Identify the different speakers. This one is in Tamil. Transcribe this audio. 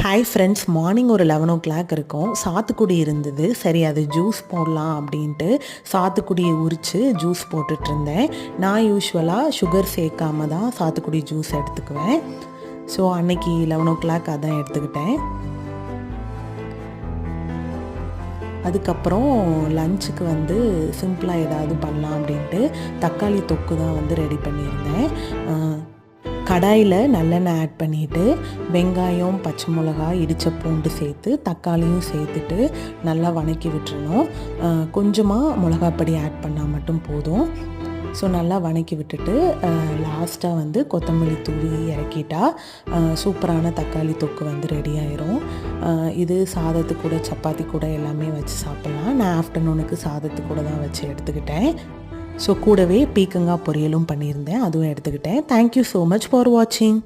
Speaker 1: ஹாய் ஃப்ரெண்ட்ஸ், மார்னிங் ஒரு 11 இருக்கும். சாத்துக்குடி இருந்தது. சரி அது ஜூஸ் போடலாம் அப்படின்ட்டு சாத்துக்குடியை உரித்து ஜூஸ் போட்டுட்ருந்தேன். நான் யூஸ்வலாக சுகர் சேர்க்காம தான் சாத்துக்குடி ஜூஸ் எடுத்துக்குவேன். ஸோ அன்னைக்கு 11 அதான் எடுத்துக்கிட்டேன். அதுக்கப்புறம் லஞ்சுக்கு வந்து சிம்பிளாக ஏதாவது பண்ணலாம் அப்படின்ட்டு தக்காளி தொக்கு தான் வந்து ரெடி பண்ணியிருந்தேன். கடாயில் நல்லெண்ணெய் ஆட் பண்ணிவிட்டு வெங்காயம், பச்சை மிளகா, இடித்த பூண்டு சேர்த்து தக்காளியும் சேர்த்துட்டு நல்லா வதக்கி விட்டுறணும். கொஞ்சமாக மிளகாப்பொடி ஆட் பண்ணால் மட்டும் போதும். ஸோ நல்லா வதக்கி விட்டுட்டு லாஸ்ட்டாக வந்து கொத்தமல்லி தூவி இறக்கிட்டா சூப்பரான தக்காளி தொக்கு வந்து ரெடி ஆயிரும். இது சாதத்து கூட சப்பாத்தி கூட எல்லாமே வச்சு சாப்பிட்லாம். நான் ஆஃப்டர்நூனுக்கு சாதத்து கூட தான் வச்சு எடுத்துக்கிட்டேன். ஸோ கூடவே பீக்கங்காய் பொரியலும் பண்ணியிருந்தேன், அதுவும் எடுத்துக்கிட்டேன். தேங்க்யூ ஸோ மச் ஃபார் வாட்சிங்.